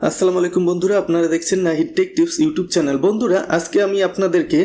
আসসালামু আলাইকুম বন্ধুরা, আপনারা দেখছেন Nahid take tips YouTube channel. বন্ধুরা, আজকে আমি আপনাদেরকে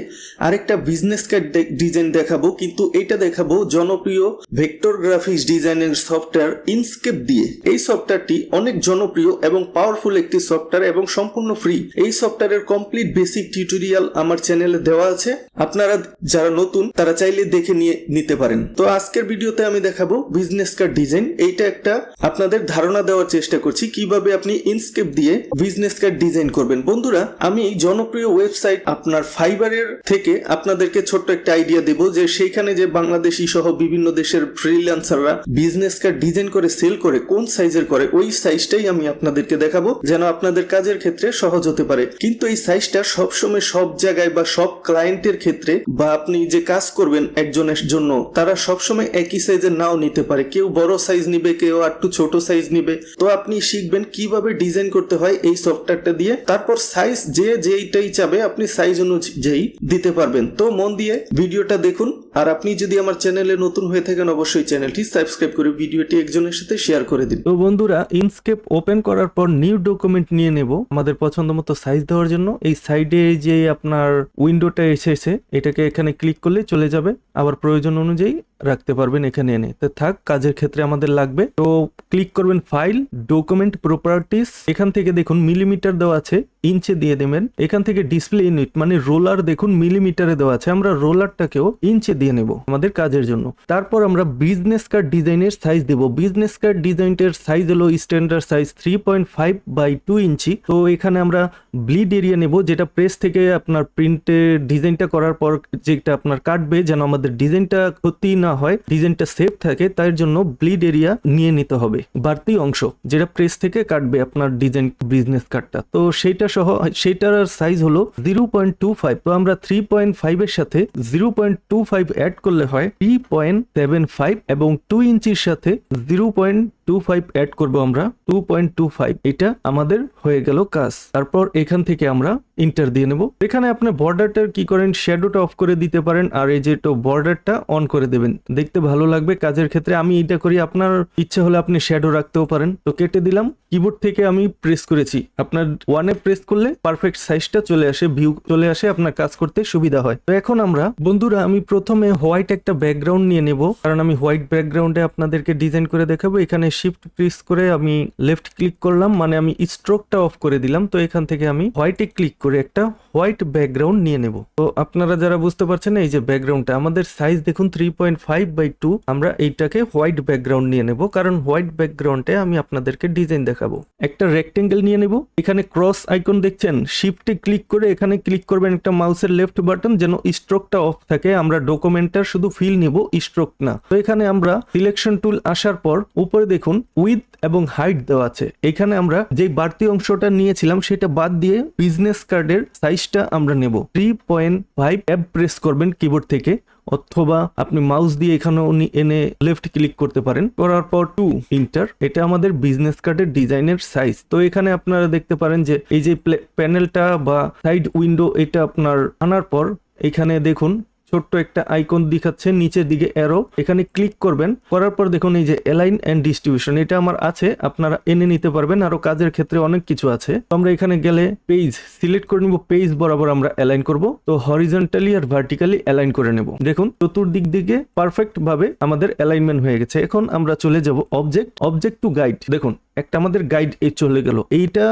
আরেকটা বিজনেস কার্ড ডিজাইন দেখাবো, কিন্তু এটা দেখাবো জনপ্রিয় ভেক্টর গ্রাফিক্স ডিজাইনের সফটওয়্যার ইনস্কেপ দিয়ে। এই সফটওয়্যারটি অনেক জনপ্রিয় এবং পাওয়ারফুল একটি সফটওয়্যার এবং সম্পূর্ণ ফ্রি। এই সফটওয়্যারের কমপ্লিট বেসিক টিউটোরিয়াল আমার চ্যানেলে দেওয়া আছে, আপনারা যারা নতুন তারা চাইলে দেখে নিতে পারেন। তো আজকের ভিডিওতে আমি দেখাবো বিজনেস কার্ড ডিজাইন। এইটা একটা আপনাদের ধারণা দেওয়ার চেষ্টা করছি কিভাবে আপনি ইনস্কেপ দিয়ে বিজনেস কার্ড ডিজাইন করবেন। বন্ধুরা, আমি জনপ্রিয় ওয়েবসাইট আপনার ফাইবারের থেকে আপনাদেরকে ছোট্ট একটা আইডিয়া দেব যে সেইখানে যে বাংলাদেশি সহ বিভিন্ন দেশের ফ্রিল্যান্সাররা বিজনেস কার্ড ডিজাইন করে সেল করে কোন সাইজের করে, ওই সাইজটাই আমি আপনাদেরকে দেখাবো যেন আপনাদের কাজের ক্ষেত্রে সহজ হতে পারে। কিন্তু এই সাইজটা সবসময় সব জায়গায় বা সব ক্লায়েন্টের ক্ষেত্রে বা আপনি যে কাজ করবেন একজনের জন্য তারা সবসময় একই সাইজের নাও নিতে পারে। কেউ বড় সাইজ নিবে, কেউ একটু ছোট সাইজ নিবে। তো আপনি শিখবেন কিভাবে ডিজাইন করতে হয় এই সফটওয়্যারটা দিয়ে। তারপর সাইজ যেইটাই চাবে আপনি সাইজ অনুযায়ী দিতে পারবেন। তো মন দিয়ে ভিডিওটা দেখুন। আর আপনি যদি আমার চ্যানেলে নতুন হয়ে থাকেন অবশ্যই চ্যানেলটি সাবস্ক্রাইব করে ভিডিওটি একজনের সাথে শেয়ার করে দিন। তো বন্ধুরা, ইনস্কেপ ওপেন করার পর নিউ ডকুমেন্ট নিয়ে নেব আমাদের পছন্দ মতো সাইজ দেওয়ার জন্য। এই সাইডে যে আপনার উইন্ডোটা এসেছে এটাকে এখানে ক্লিক করলে চলে যাবে, আবার প্রয়োজন অনুযায়ী রাখতে পারবেন এখানে এনে। তো থাক, কাজের ক্ষেত্রে আমাদের লাগবে। তো ক্লিক করবেন ফাইল, ডকুমেন্ট প্রপার্টিস। এখান থেকে দেখুন মিলিমিটার দেওয়া আছে, ইঞ্চে দিয়ে দেবেন। এখান থেকে ডিসপ্লে ইউনিট মানে রোলার দেখুন মিলিমিটারে দেওয়া আছে, আমরা রোলারটাকেও ইঞ্চে দিয়ে নেব আমাদের কাজের জন্য। তারপর আমরা বিজনেস কার্ড ডিজাইনের সাইজ দেব। বিজনেস কার্ড ডিজাইনের সাইজ হলো স্ট্যান্ডার্ড সাইজ 3.5 বাই 2 ইঞ্চি। তো এখানে আমরা ব্লিড এরিয়া নেব, যেটা প্রেস থেকে আপনার প্রিন্টের ডিজাইনটা করার পর যেটা আপনার কাটবে যেন আমাদের ডিজাইনটা ক্ষতি না হয়, ডিজাইনটা সেফ থাকে, তার জন্য ব্লিড এরিয়া নিয়ে নিতে হবে। বাড়তি অংশ যেটা প্রেস থেকে কাটবে আপনার ডিজাইন বিজনেস কার্ডটা, তো সেইটা সহ সেইটার সাইজ হলো 0.25। তো আমরা 3.5 এর সাথে 0.25 অ্যাড করলে হয় 3.75 এবং 2 ইঞ্চির সাথে 0.25 অ্যাড করবো আমরা 2.25। এটা আমাদের হয়ে গেল কাজ। তারপর এখান থেকে আমরা ইন্টার দিয়ে নেব। এখানে আপনি বর্ডারটা কি করেন, শ্যাডোটা অফ করে দিতে পারেন আর এই যে বর্ডারটা অন করে দেবেন, দেখতে ভালো লাগবে কাজের ক্ষেত্রে। আমি এটা করি, আপনার ইচ্ছে হলে আপনি শ্যাডো রাখতেও পারেন। তো কেটে দিলাম। কিবোর্ড থেকে আমি প্রেস করেছি, আপনার 1-এ প্রেস করলে পারফেক্ট সাইজটা চলে আসে, ভিউ চলে আসে, আপনার কাজ করতে সুবিধা হয়। তো এখন আমরা বন্ধুরা, আমি প্রথমে হোয়াইট একটা ব্যাকগ্রাউন্ড নিয়ে নেব, কারণ আমি হোয়াইট ব্যাকগ্রাউন্ডে আপনাদেরকে ডিজাইন করে দেখাবো। এখানে শিফট প্রেস করে আমি লেফট ক্লিক করলাম, মানে আমি স্ট্রোকটা অফ করে দিলাম। তো এখান থেকে আমি হোয়াইটে ক্লিক করে একটা হোয়াইট ব্যাকগ্রাউন্ড নিয়ে নেব। তো আপনারা যারা বুঝতে পারছেন, এই যে ব্যাকগ্রাউন্ডটা আমাদের সাইজ দেখুন 3.5 বাই 2। আমরা এইটাকে হোয়াইট ব্যাকগ্রাউন্ড নিয়ে নেব, কারণ হোয়াইট ব্যাকগ্রাউন্ডে আমি আপনাদেরকে ডিজাইন দেখাবো। একটা রেক্টেঙ্গেল নিয়ে নেব। এখানে ক্রস আইকন দেখছেন, শিফটে ক্লিক করে এখানে ক্লিক করবেন একটা মাউসের লেফট বাটন, যেন স্ট্রোকটা অফ থাকে। আমরা ডকুমেন্টটার শুধু ফিল নিব, স্ট্রোক না। তো এখানে আমরা সিলেকশন টুল আসার পর উপরে দেখুন উইথ এবং হাইট দেওয়া আছে। এখানে আমরা যে বাড়তি অংশটা নিয়েছিলাম সেটা বাদ দিয়ে বিজনেস কার্ডের সাইজটা আমরা নেব 3.5। ট্যাব প্রেস করবেন কিবোর্ড থেকে, অথবা আপনি মাউস দিয়ে এখানে এনে লেফট ক্লিক করতে পারেন। করার পর 2 ইন্টার। এটা আমাদের বিজনেস কার্ডের ডিজাইনের সাইজ। তো এখানে আপনারা দেখতে পারেন যে এই যে প্যানেলটা বা সাইড উইন্ডো, এটা আপনার আনার পর এখানে দেখুন ছোট্ট একটা আইকন দেখাচ্ছে নিচের দিকে অ্যারো, এখানে ক্লিক করবেন। করার পর দেখুন এই যে অ্যালাইন এন্ড ডিস্ট্রিবিউশন, এটা আমার আছে, আপনারা এনে নিতে পারবেন। আরো কাজের ক্ষেত্রে অনেক কিছু আছে। তো আমরা এখানে গেলে পেজ সিলেক্ট করে নিব, পেজ বরাবর আমরা অ্যালাইন করব। তো হরিজন্টালি আর ভার্টিক্যালি অ্যালাইন করে নেব। দেখুন চতুর্দিক দিকে পারফেক্ট ভাবে আমাদের অ্যালাইনমেন্ট হয়ে গেছে। এখন আমরা চলে যাব অবজেক্ট টু গাইড। দেখুন একটা আমাদের গাইড চলে গেল। এইটা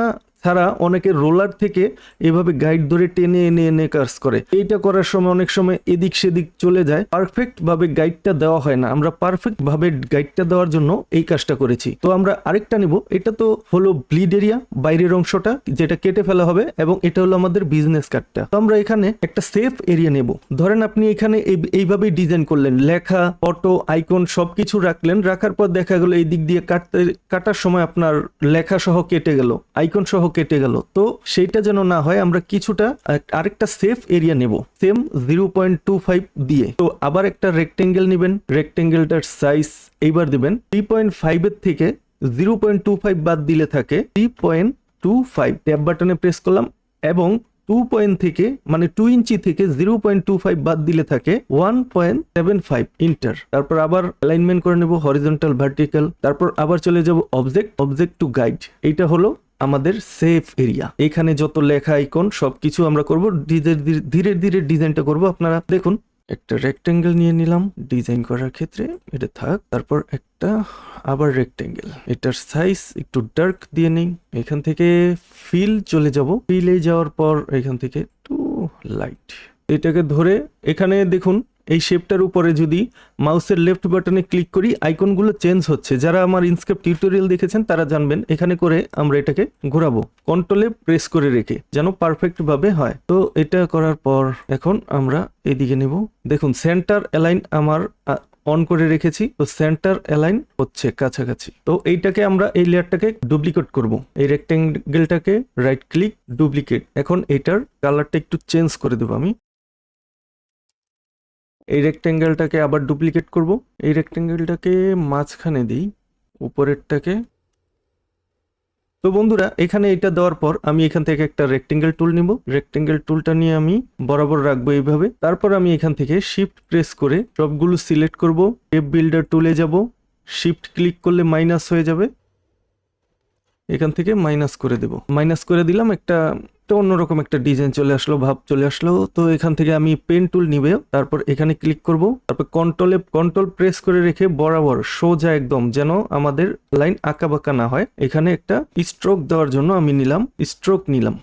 ছাড়া অনেকে রোলার থেকে এভাবে গাইড ধরে টেনে এনে এনে কাজ করে। এইটা করার সময় অনেক সময় এদিক সেদিক চলে যায়, পারফেক্ট ভাবে গাইডটা দেওয়া হয় না। আমরা পারফেক্ট ভাবে গাইডটা দেওয়ার জন্য এই কাজটা করেছি। তো আমরা আরেকটা নিব। এটা তো হলো ব্লিড এরিয়া, বাইরের অংশটা যেটা কেটে ফেলা হবে, এবং এটা হলো আমাদের বিজনেস কার্ডটা। তো আমরা এখানে একটা সেফ এরিয়া নেব। ধরেন আপনি এখানে এইভাবেই ডিজাইন করলেন, লেখা, ফটো, আইকন সবকিছু রাখলেন। রাখার পর দেখা গেল এই দিক দিয়ে কাটার সময় আপনার লেখা সহ কেটে গেল, আইকন সহ কেটে গেল। তো সেইটা যেন না হয় আমরা কিছুটা আরেকটা সেফ এরিয়া নেব, সেম 0.25 দিয়ে। তো আবার একটা রেক্টেঙ্গেল নেবেন, রেক্টেঙ্গেলটার সাইজ এইবার দিবেন 3.5 এর থেকে 0.25 বাদ দিলে থাকে 3.25। ট্যাব বাটনে প্রেস করলাম এবং 2 থেকে মানে 2 ইঞ্চি থেকে 0.25 বাদ দিলে থাকে 1.75 ইন্টার। তারপর আবার অ্যালাইনমেন্ট করে নেব হরিজন্টাল ভার্টিক্যাল। তারপর আবার চলে যাব অবজেক্ট টু গাইড। এইটা হলো আমাদের সেফ এরিয়া। এখানে যত লেখা আইকন সবকিছু আমরা করব, ধীরে ধীরে ডিজাইনটা করব। আপনারা দেখুন, একটা রেক্টেঙ্গেল নিয়ে নিলাম ডিজাইন করার ক্ষেত্রে, এটা থাক। তারপর একটা আবার রেক্টেঙ্গেল, এটার সাইজ একটু ডার্ক দিয়ে নেই। এখান থেকে ফিল চলে যাব, ফিলে যাওয়ার পর এখান থেকে একটু লাইট, এটাকে ধরে এখানে দেখুন এই শেপটার উপরে যদি মাউসের লেফট বাটনে ক্লিক করি আইকনগুলো চেঞ্জ হচ্ছে। যারা আমার ইনস্কেপ টিউটোরিয়াল দেখেছেন তারা জানবেন। এখানে করে আমরা এটাকে ঘোরাবো কন্ট্রোলে প্রেস করে রেখে, যেন পারফেক্ট ভাবে হয়। তো এটা করার পর এখন আমরা এদিকে নেব। দেখুন সেন্টার অ্যালাইন আমার অন করে রেখেছি, তো সেন্টার অ্যালাইন হচ্ছে কাছাকাছি। তো এইটাকে আমরা এই লেয়ারটাকে ডুপ্লিকেট করব। এই রেক্টেঙ্গেলটাকে রাইট ক্লিক, ডুপ্লিকেট। এখন এটার কালারটা একটু চেঞ্জ করে দেবো আমি। এই রেক্টেঙ্গেলটাকে আবার ডুপ্লিকেট করব। এই রেক্টেঙ্গেলটাকে মাঝখানে দিই, উপরেরটাকে। তো বন্ধুরা এখানে এটা দেওয়ার পর আমি এখান থেকে একটা রেক্টেঙ্গেল টুল নিব। রেক্টেঙ্গেল টুলটা নিয়ে আমি বরাবর রাখবো এইভাবে। তারপর আমি এখান থেকে শিফট প্রেস করে সবগুলো সিলেক্ট করব। শেপ বিল্ডার টুলে যাব, শিফট ক্লিক করলে মাইনাস হয়ে যাবে। এখান থেকে মাইনাস করে দেব, মাইনাস করে দিলাম। একটা অন্যরকম একটা ডিজাইন চলে আসলো, ভাব চলে আসলো। তো এখান থেকে আমি পেন টুল নিবে, তারপর এখানে ক্লিক করব। তারপর কন্ট্রোল প্রেস করে রেখে বরাবর সোজা একদম, যেন আমাদের লাইন আঁকা বাঁকা না হয়। এখানে একটা স্ট্রোক দেওয়ার জন্য আমি স্ট্রোক নিলাম।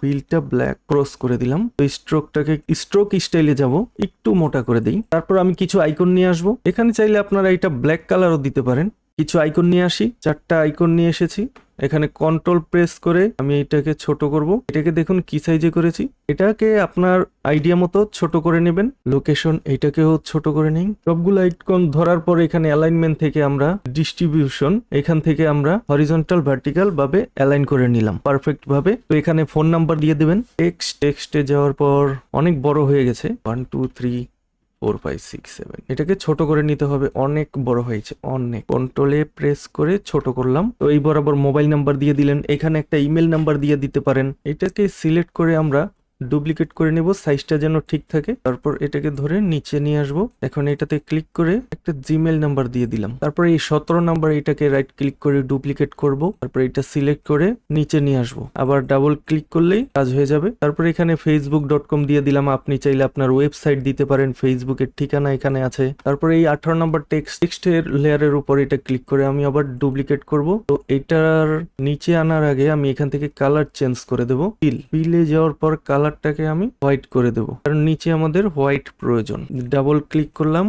ফিলটা ব্ল্যাক ক্রস করে দিলাম। তো স্ট্রোকটাকে স্ট্রোক স্টাইলে যাব, একটু মোটা করে দিই। তারপর আমি কিছু আইকন নিয়ে আসবো। এখানে চাইলে আপনারা এটা ব্ল্যাক কালারও দিতে পারেন। কিছু আইকন নিয়ে আসি, 4টা আইকন নিয়ে এসেছি। এখানে কন্ট্রোল প্রেস করে আমি এটাকে ছোট করব। এটাকে দেখুন কি সাইজে করেছি। এটাকে আপনার আইডিয়া মতো ছোট করে নেবেন। লোকেশন এটাকেও ছোট করে নেই। সবগুলো আইকন ধরার পর এখানে অ্যালাইনমেন্ট থেকে আমরা ডিস্ট্রিবিউশন, এখান থেকে আমরা হরিজন্টাল ভার্টিক্যাল ভাবে অ্যালাইন করে নিলাম পারফেক্ট ভাবে। তো এখানে ফোন নাম্বার দিয়ে দেবেন। টেক্সটে যাওয়ার পর অনেক বড় হয়ে গেছে, 1 2 3 4 5 6 7। এটাকে ছোট করে নিতে হবে, অনেক বড় হয়েছে অনেক। কন্ট্রোলে প্রেস করে ছোট করলাম। তো এই বরাবর মোবাইল নাম্বার দিয়ে দিলেন। এখানে একটা ইমেল নাম্বার দিয়ে দিতে পারেন। এটাকে সিলেক্ট করে আমরা ডুপ্লিকেট করে নেব, সাইজটা যেন ঠিক থাকে। তারপর এটাকে ধরে নিচে নিয়ে আসব। এখন এটাতে ক্লিক করে একটা জিমেল নাম্বার দিয়ে দিলাম। তারপর এই 17 নাম্বার এটাকে রাইট ক্লিক করে ডুপ্লিকেট করব। তারপর এটা সিলেক্ট করে নিচে নিয়ে আসব। আবার ডাবল ক্লিক করলেই কাজ হয়ে যাবে। তারপর এখানে facebook.com দিয়ে দিলাম। আপনি চাইলে আপনার ওয়েবসাইট দিতে পারেন, ফেসবুকের ঠিকানা এখানে আছে। তারপর এই 18 নাম্বার টেক্সটের লেয়ারের উপর এটা ক্লিক করে আমি আবার ডুপ্লিকেট করব। তো এটার নিচে আনার আগে আমি এখান থেকে কালার চেঞ্জ করে দেব। ফিলে যাওয়ার পর কালারটাকে আমি হোয়াইট করে দেব, কারণ নিচে আমাদের হোয়াইট প্রয়োজন। ডাবল ক্লিক করলাম,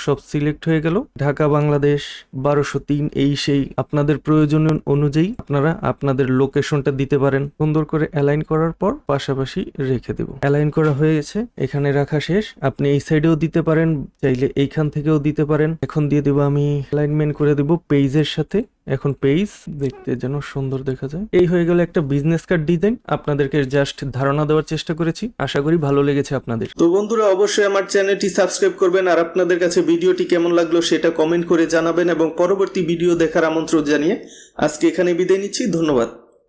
সব সিলেক্ট হয়ে গেল। ঢাকা বাংলাদেশ 1203 এই সেই আপনাদের প্রয়োজন অনুযায়ী আপনারা আপনাদের লোকেশনটা দিতে পারেন। সুন্দর করে অ্যালাইন করার পর পাশাপাশি রেখে দেব। অ্যালাইন করা হয়ে গেছে, এখানে রাখা শেষ। আপনি এই সাইডেও দিতে পারেন, চাইলে এইখান থেকেও দিতে পারেন। এখন দিয়ে দেব আমি অ্যালাইনমেন্ট করে দেব পেজের সাথে। এখন পেজ দেখতে যেন সুন্দর দেখা যায়। এই হয়ে গেল একটা বিজনেস কার্ড ডিজাইন। আপনাদেরকে জাস্ট ধারণা দেওয়ার চেষ্টা করেছি, আশা করি ভালো লেগেছে আপনাদের। তো বন্ধুরা অবশ্যই আমার চ্যানেলটি সাবস্ক্রাইব করবেন, আর আপনাদের কাছে ভিডিওটি কেমন লাগলো সেটা কমেন্ট করে জানাবেন, এবং পরবর্তী ভিডিও দেখার আমন্ত্রণ জানিয়ে আজকে এখানে বিদায় নিচ্ছি। ধন্যবাদ।